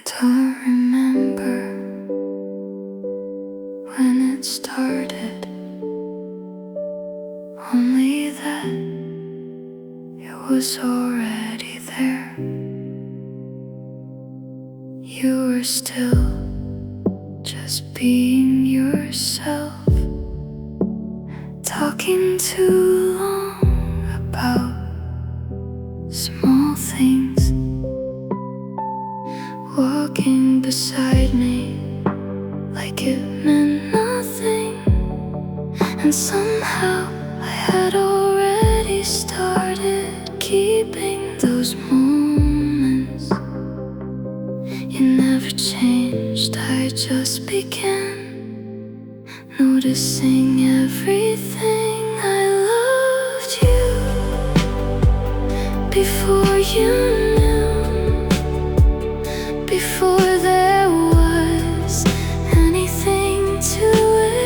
Don't remember when it started, only that it was already there. You were still just being yourself, talking too long about small things, walking beside me like it meant nothing. And somehow I had already started keeping those moments. You never changed, I just began noticing everything. I loved you before you knew, before there was anything to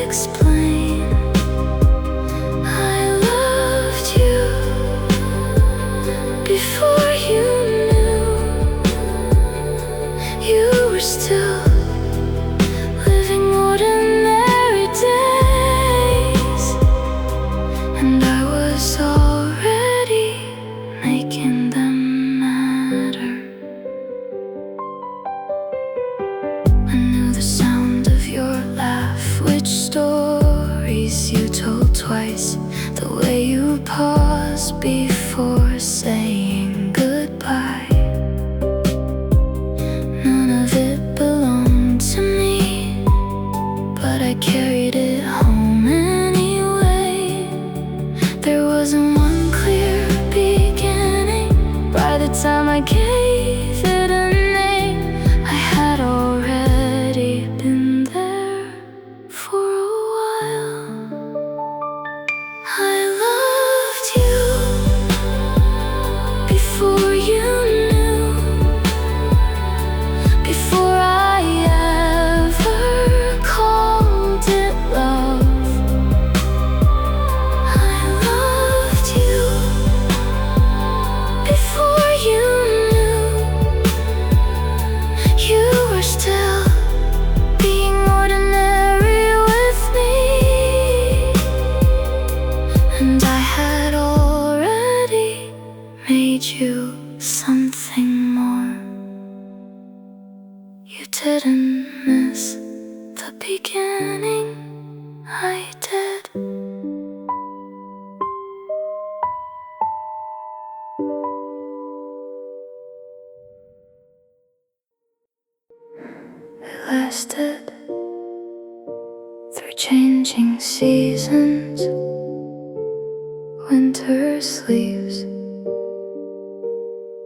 explain. I loved you before you knew. You were still living ordinary days, and I was already making them matter. I knew the sound of your laugh, which stories you told twice, the way you paused before saying goodbye. None of it belonged to me, but I carried it home anyway. There wasn't one clear beginning. By the time I gave it a name, I had already been there for a while. I loved you before you knew, before I ever called it love. I loved you before you knew. You were still being ordinary with me, and I had already made you something more. You didn't miss the beginning, I did. It lasted through changing seasons, winter's leaves,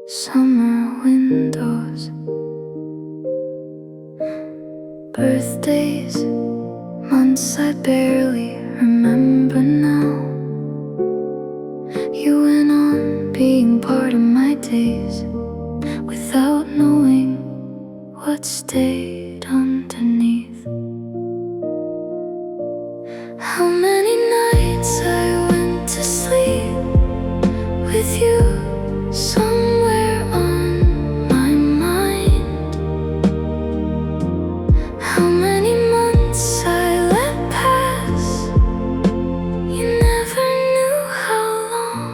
summer windows, birthdays, months I barely remember now. You went on being part of my days without knowing what stayed underneath. How many nights I went to sleep with you somewhere on my mind. How many months I let pass, you never knew how long.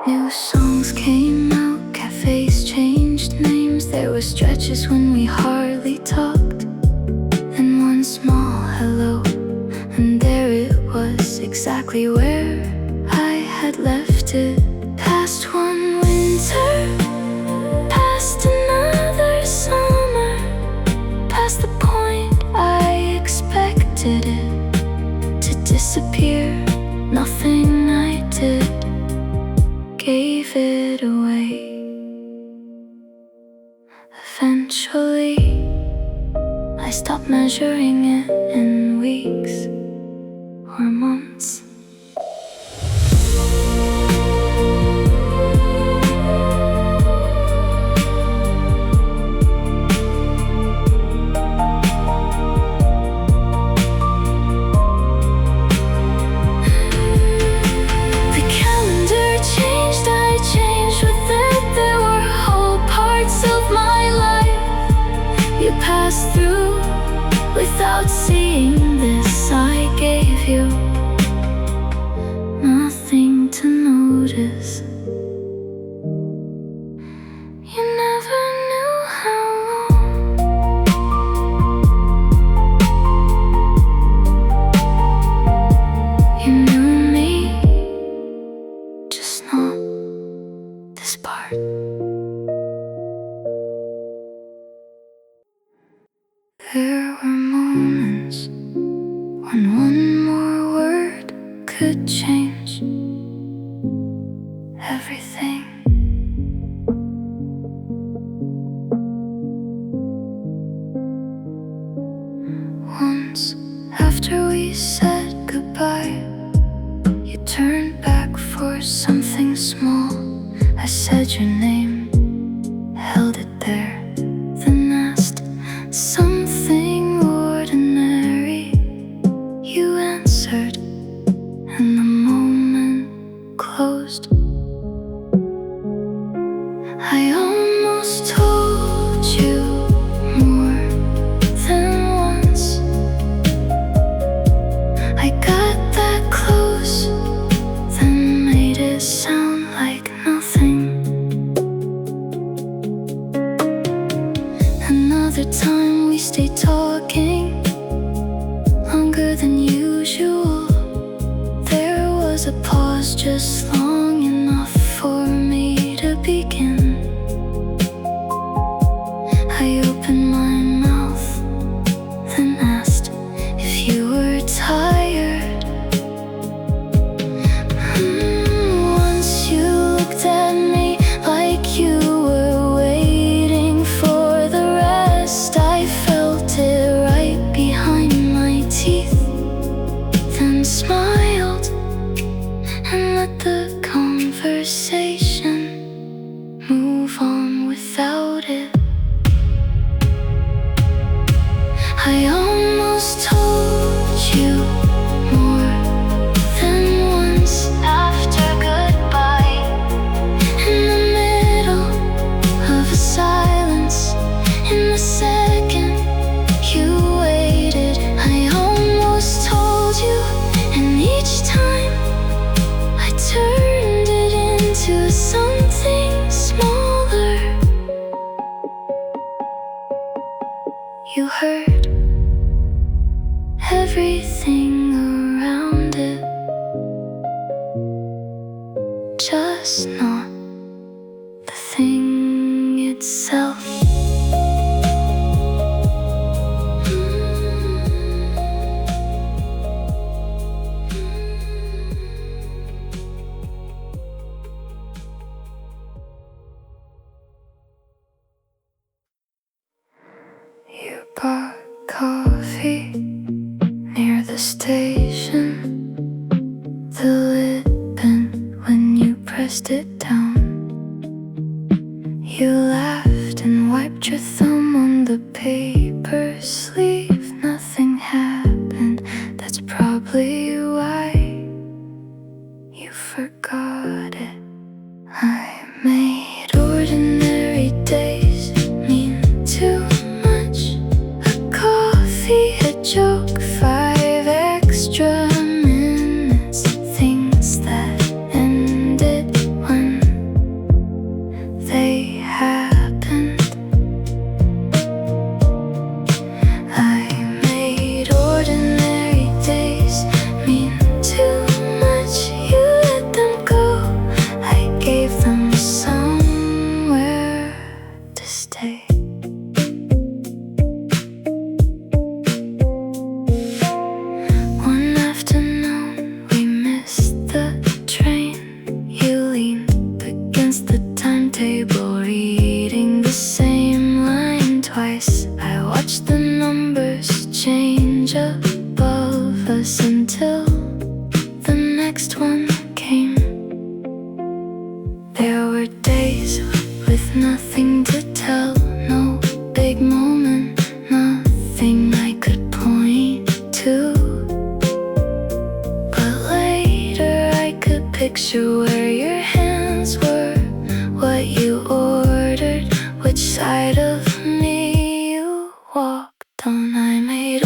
New songs came out, cafes changed names. There were stretches when we hardly talked, and one small hello, and there it was, exactly where I had left it. Past one winter, past another summer, past the point I expected it to disappear. Nothing I did gave it away. Eventually, I stopped measuring it in weeks or months. Without seeing this, I gave you nothing to notice. You never knew how long you knew me, just not this part. There were moments when one more word could change everything. Once, after we said goodbye, you turned back for something small. I said your name, held it there, then asked something ordinary. You answered, and the moment closed. I almost told you more than once. I got that close, then made it sound like nothing. Another time we stayed talking longer than usual. There was a pause just long enough for me to begin. I opened my mouth, then asked if you were tired. Once you looked at me like you were waiting for the rest. I felt it right behind my teeth, then smiled and let the conversation move on without it. I almost told you more than once after goodbye. In the middle of a silence, in the second you waited, I almost told you, and each time I turned it into something smaller. You heard everything around it, just not the thing itself. You bought coffee near the station. The lid bent when you pressed it down. You laughed and wiped your thumb on the paper sleeve. Nothing happened, that's probably why you forgot it. I made ordinary days mean too much. A coffee, a joke, 5 extra minutes. Things that ended when they happened. I made ordinary days mean too much. You let them go, I gave them somewhere to stay. One afternoon we missed the train. You leaned against the timetable, reading the same line twice. I watched the numbers change above us until the next one came. There were days with nothing to tell, no big moment, nothing I could point to. But later I could picture where your hands were, what you ordered, which side of me you walked on. I made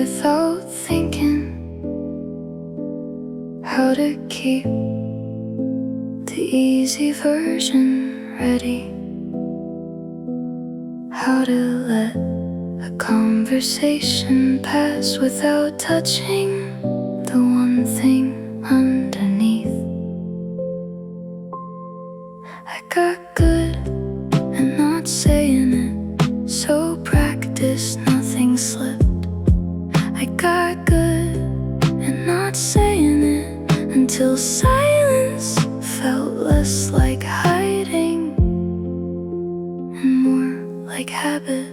without thinking how to keep the easy version ready, how to let a conversation pass without touching the one thing underneath. I got good at not saying it, so practiced nothing slipped. I got good at not saying it until silence felt less like hiding and more like habit.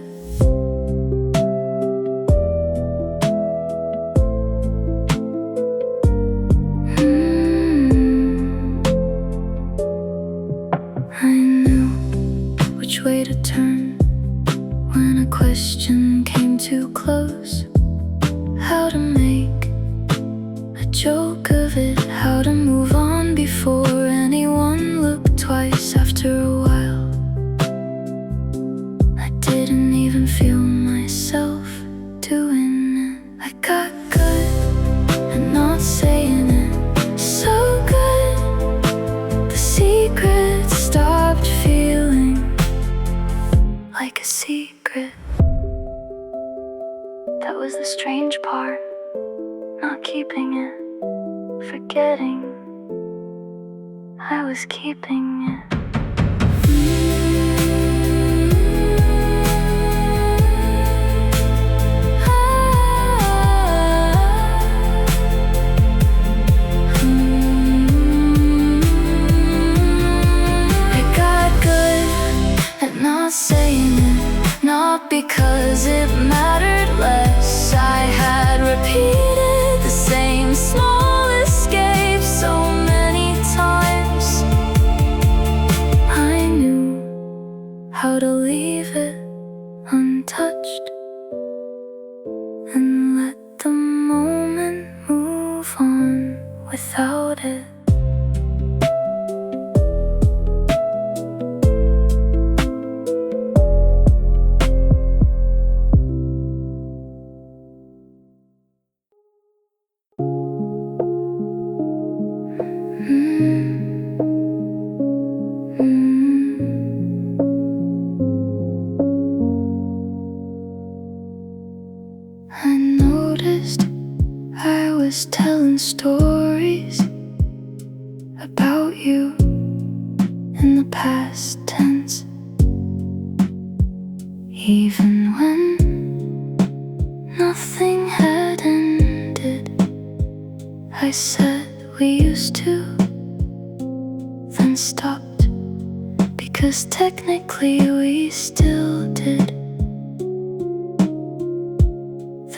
I knew which way to turn when a question came too close, how to make a joke of it, how to move on before anyone looked twice. After a while, I didn't even feel myself doing it. I got good at not saying it, so good the secret stopped feeling like a secret. That was the strange part, not keeping it, forgetting I was keeping it. I got good at not saying it, not because it mattered less. I had repeated the same small escape so many times. I knew how to leave it untouched and let the moment move on without it. I noticed I was telling stories about you in the past tense, even when nothing had ended. I said we used to, then stopped, because technically we still did.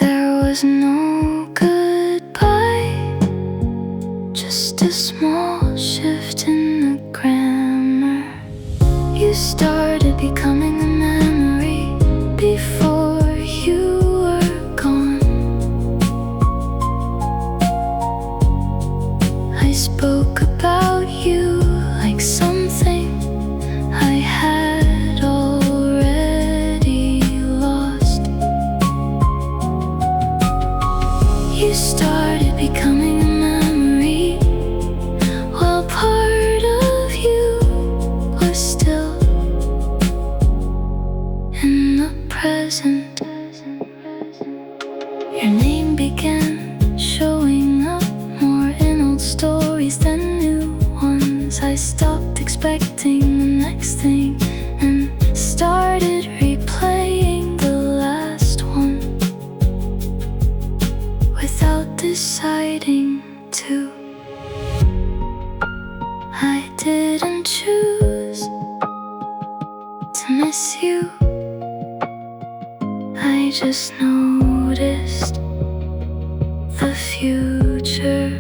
There was no goodbye, just a small shift in the grammar. You started becoming a memory before you were gone. I spoke about you like something I had already lost. You started becoming a memory, while part of you was still in the present. Your name began showing up more in old stories than new ones. I stopped expecting the next thing and started replaying the last one without deciding to. I didn't choose to miss you, I just noticed the future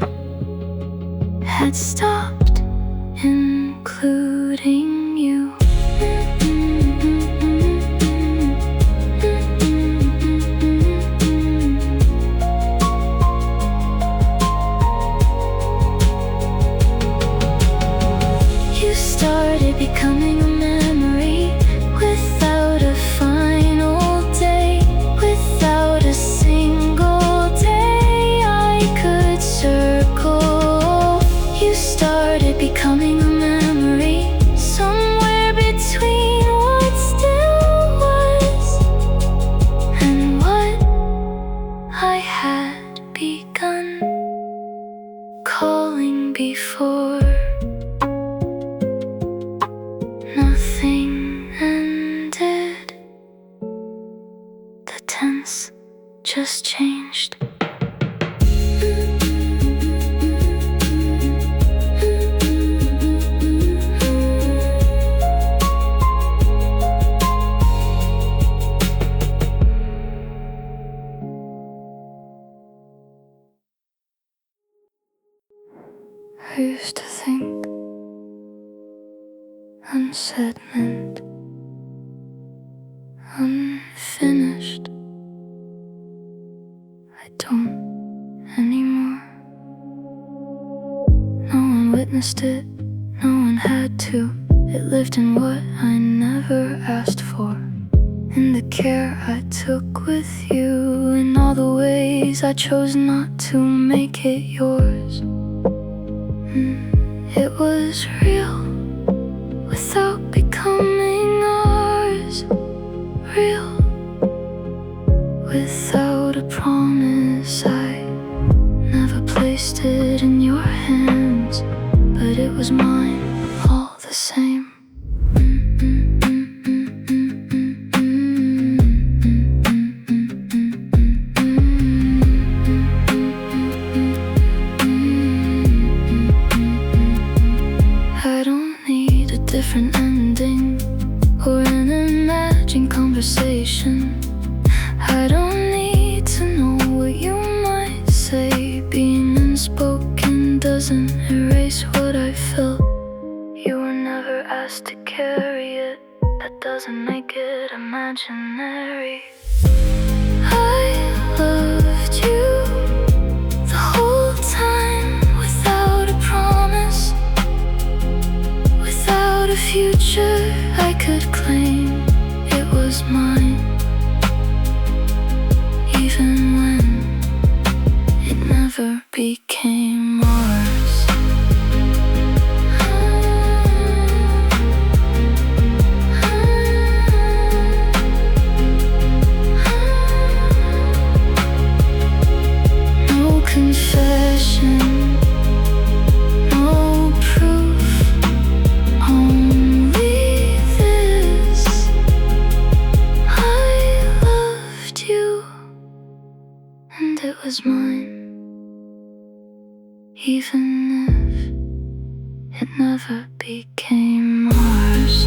had stopped including you. You started becoming a memory without a final day, without a single calling before. Nothing ended. The tense just changed. I used to think unsaid meant unfinished. I don't anymore. No one witnessed it, no one had to. It lived in what I never asked for, in the care I took with you, in all the ways I chose not to make it yours. It was real without becoming ours. Real without a promise. I never placed it in your hands, but it was mine all the same. I don't need a different ending or an imagined conversation. I don't need to know what you might say. Being unspoken doesn't erase what I felt. You were never asked to carry it. That doesn't make it imaginary. I loved you the whole time, without a promise, without a future I could claim. It was mine, even when it never became ours. No confession, no proof, only this. I loved you, and it was mine, even if it never became ours.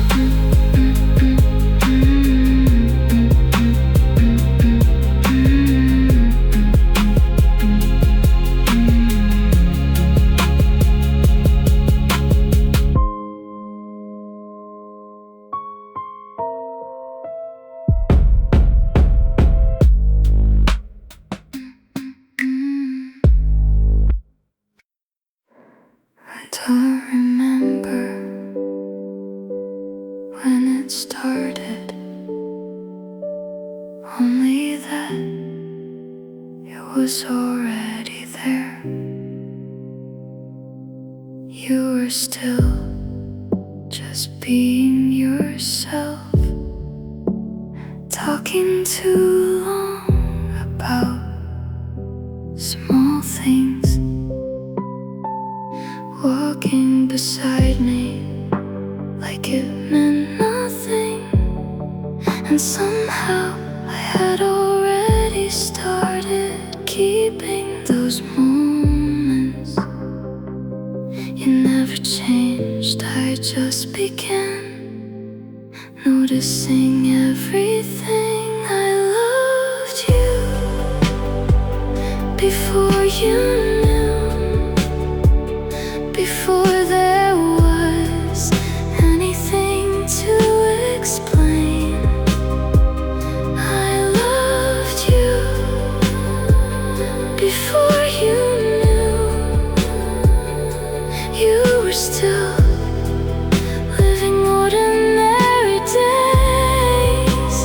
And I remember when it started, only that it was already there. You were still just being yourself, talking too long about small things, walking beside me like it meant nothing. And somehow I had already started keeping those moments. You never changed, I just began noticing everything. I loved you before you knew, before there was anything to explain. I loved you before you knew. You were still living ordinary days.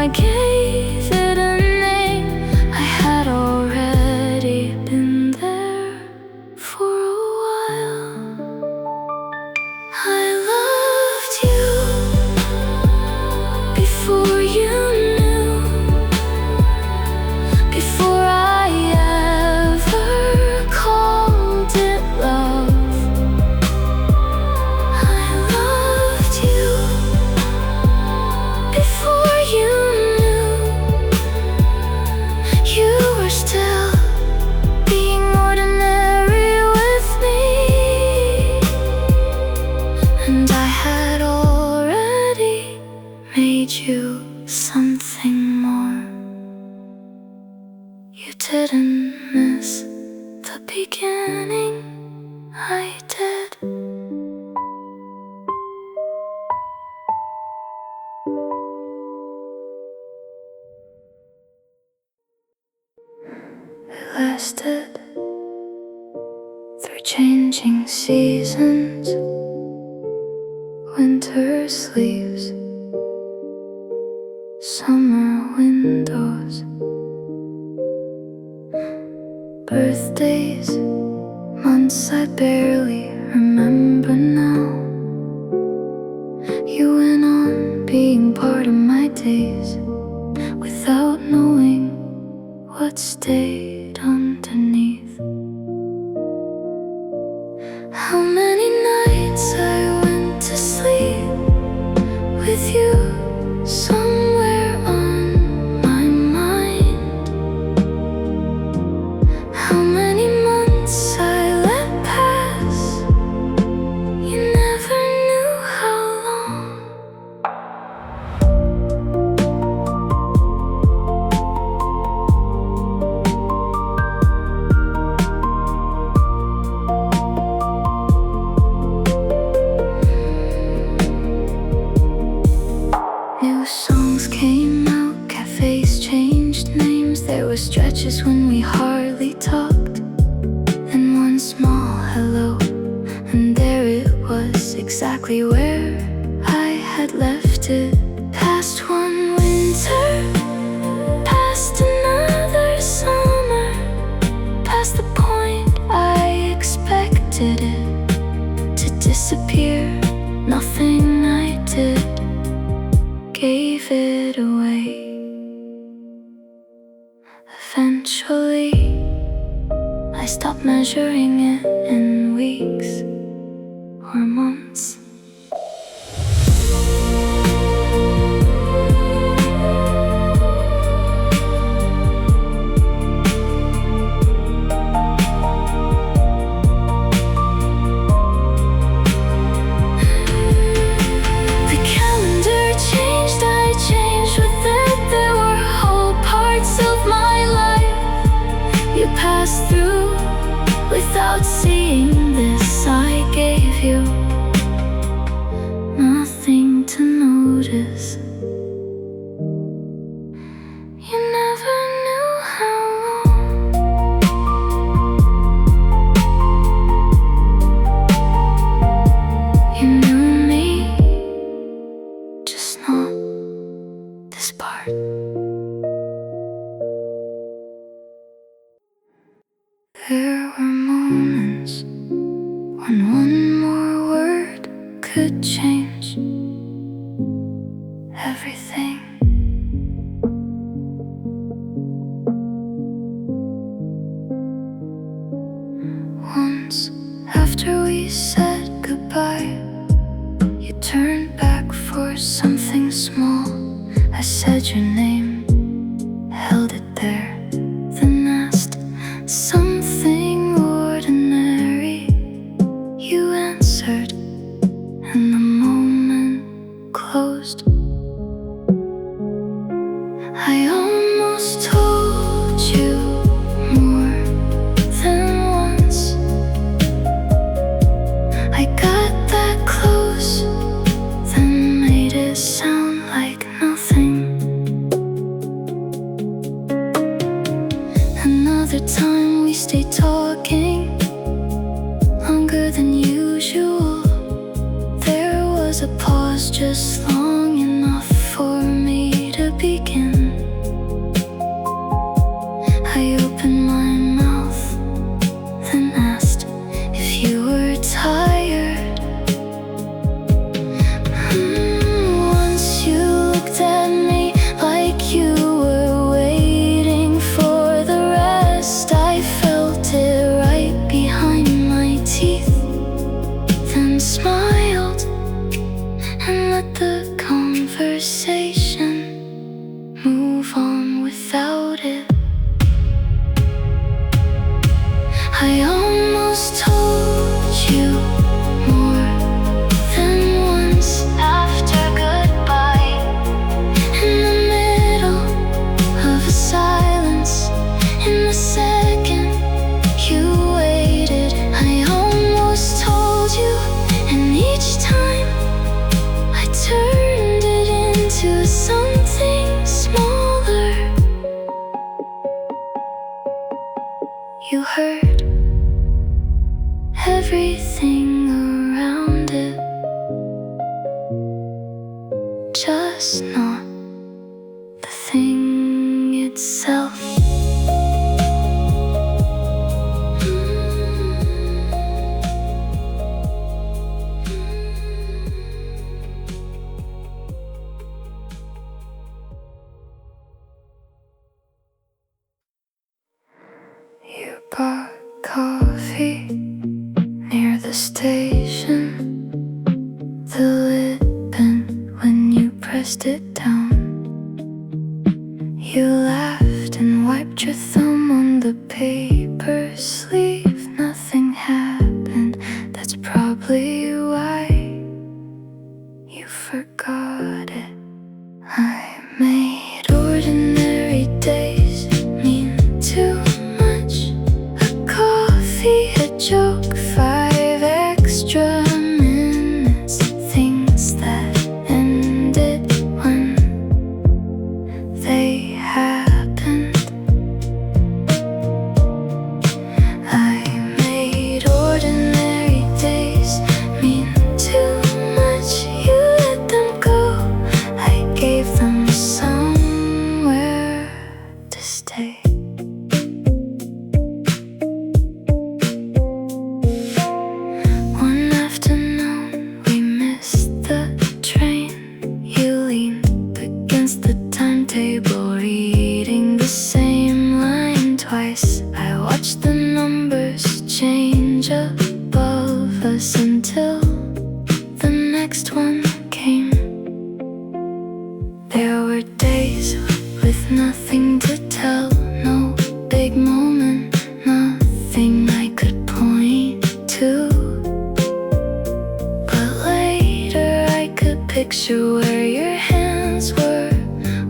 I gave it a name. I had already been there for a while. I loved you before you knew, before I ever called it love. I loved you before you knew you were still being ordinary with me. And I had already made you something more. You didn't miss the beginning, I did. It lasted through changing seasons, winter sleeves, summer windows, birthdays, months I barely remember now. You went on being part of my days without knowing what stayed underneath. How many nights I went to sleep with you somewhere on my mind. How many months I let pass, you never knew how long. New songs came out, cafes changed names. There were stretches when we hardly talked, and one small hello, and there it was, exactly where I had left it. Past one winter, past another summer, past the point I expected it to disappear. Nothing I did gave it away. Eventually, I stopped measuring it in weeks or months. The calendar changed, I changed with it. There were whole parts of my life you passed through without seeing this. I gave you nothing to notice. You never knew how long. You knew me, just not this part. There were moments when one more word could change everything. Once, after we said goodbye, you turned back for something small. I said your name, held it there, then asked something ordinary. You answered, and the moment closed. I almost told you more than once. I got that close, then made it sound like nothing. Another time we stayed talking longer than usual. There was a pause just long enough for me to begin. move on without it. I almost told you more than once after goodbye, in the middle of a silence, in the second you waited. I almost told you, and each time I turned it into something smaller. You heard everything around it, just not the thing itself. You bought coffee near the station. The lid bent when you pressed it down. You laughed and wiped your thumb on the paper sleeve. Nothing happened, that's probably why you forgot it. I made ordinary days mean too much. A coffee, a joke, 5 extra minutes. Things that ended when they happened. I made ordinary days mean too much. You let them go, I gave them somewhere to stay. One afternoon we missed the train. You leaned against the timetable, reading the same line twice. I watched the numbers change above us until the next one came. There were days with nothing to tell, no big moment, nothing I could point to. But later I could picture where your hands were,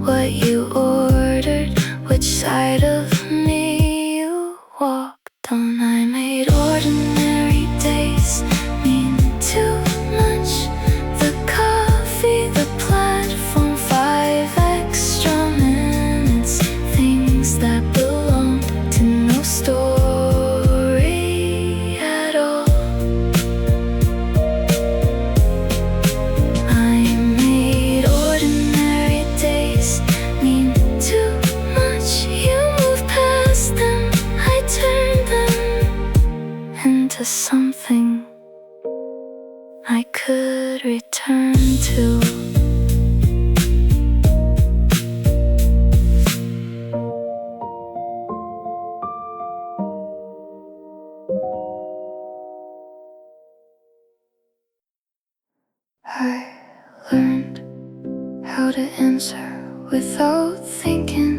what you ordered, which side of me you walked on. I made ordinary days mean too much. The coffee, the platform, 5 extra minutes. Things that belonged to no story at all. I made ordinary days mean too much. You moved past them, I turned them into something I could return to. I learned how to answer without thinking,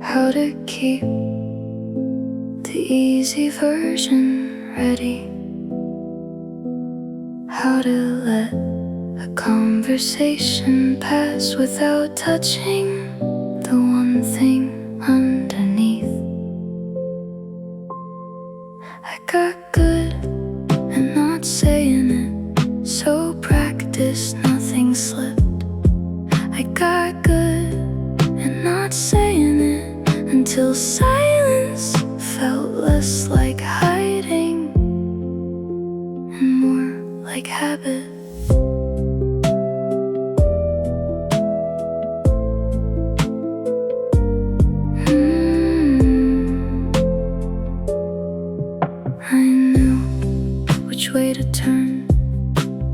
how to keep the easy version ready, how to let a conversation pass without touching the one thing underneath. I got good at not saying it, so practiced nothing slipped. I got good at not saying it until silence felt less like hiding and more like habit. I knew which way to turn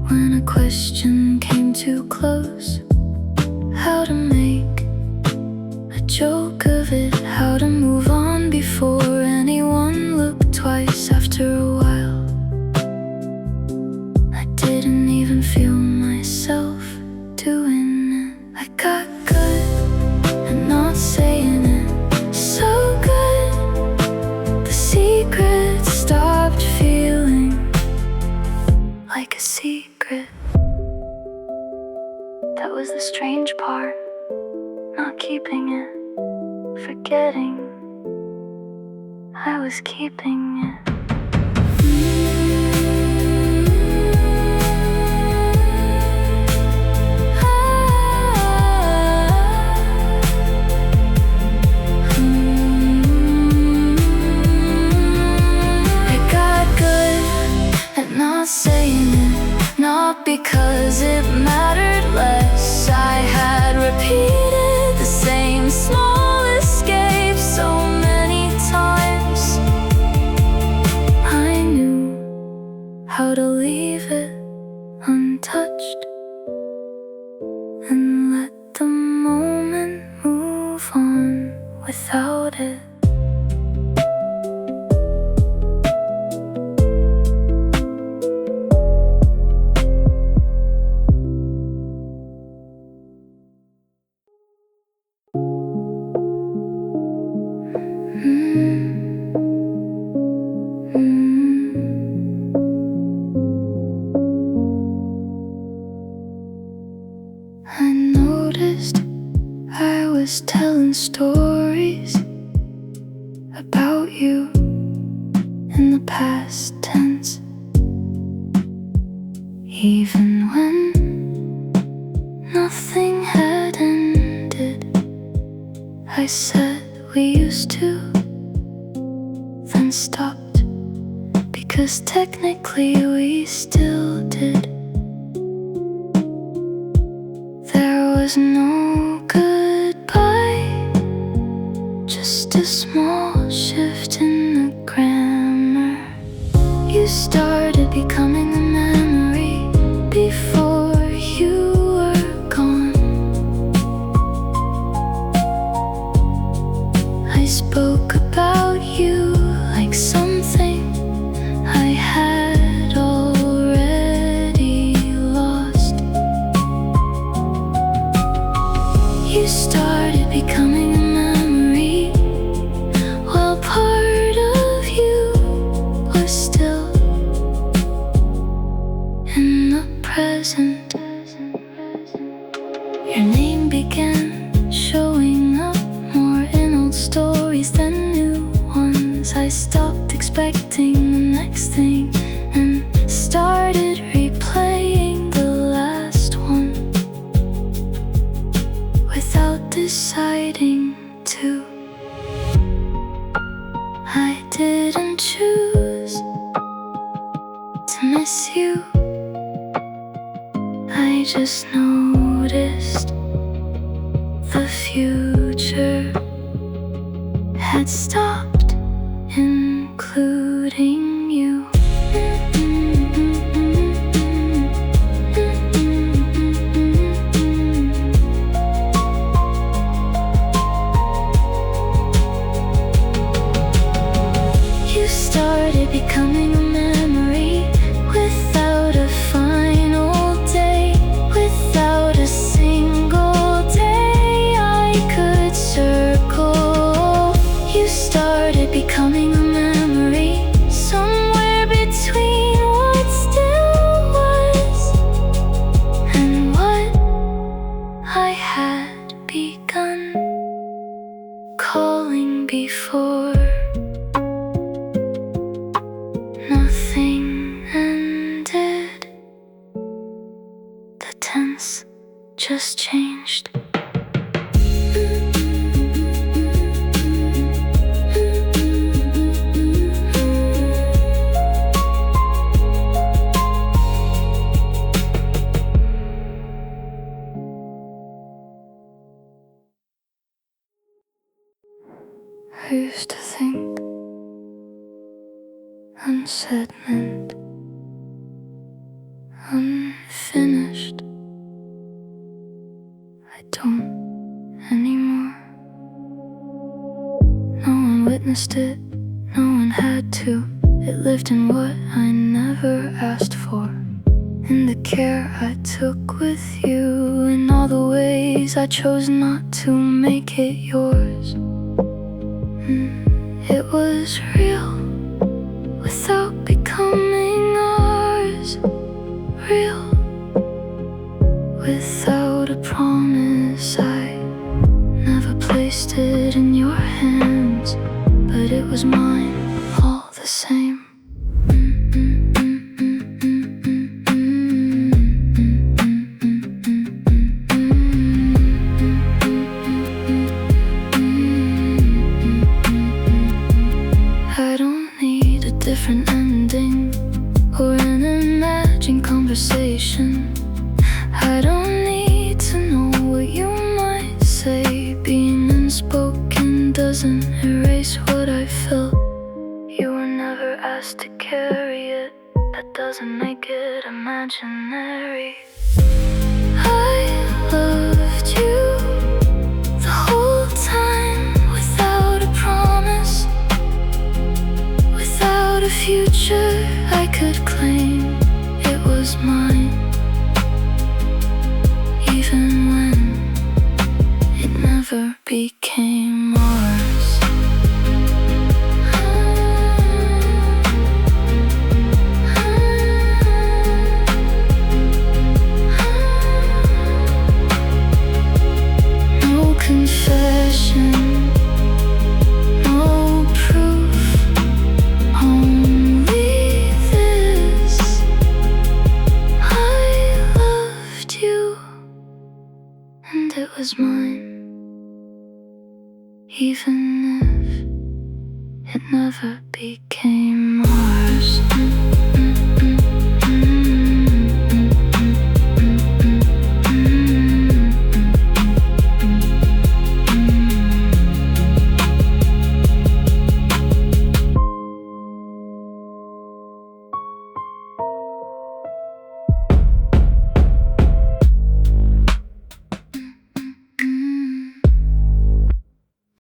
when a question came too close. How to make a joke of it, how to move on before anyone looked twice. After a while, I didn't even feel myself doing it. I got good apart, not keeping it, forgetting I was keeping it. Not saying it, not because it mattered less. I had repeated the same small escape so many times. I knew how to leave it untouched and let the moment move on without it. I noticed I was telling stories about you in the past tense, even when nothing had ended. I said we used to, then stopped, because technically we still did. There was no goodbye, just a small shift in the grammar. You started becoming a memory before you were gone. I spoke about you like something I had already lost. You started becoming a memory, while part of you was still in the present. Your name began showing up more in old stories than new ones. I stopped expecting the next thing and started replaying the last one without deciding to. I didn't choose to miss you, I just noticed the future had stopped including you. You started becoming a memory without a final day, without a single day I could circle. You started becoming a memory somewhere between what still was and what I had begun calling before. Nothing ended, the tense just changed. I used to think unsaid meant unfinished. I don't anymore. No one witnessed it, no one had to. It lived in what I never asked for, in the care I took with you, in all the ways I chose not to make it yours. It was real without becoming ours, real without a promise. promise I never placed it in your hands, but it was mine all the same. I don't need a different ending or an imagined conversation. I don't need to know what you might say. Being unspoken doesn't erase what I felt. You were never asked to carry it. That doesn't make it imaginary. I loved you the whole time, without a promise, without a future I could claim. It was mine, even when it never became ours. No confession, no proof, only this: I loved you, and it was mine, even if it never became mine.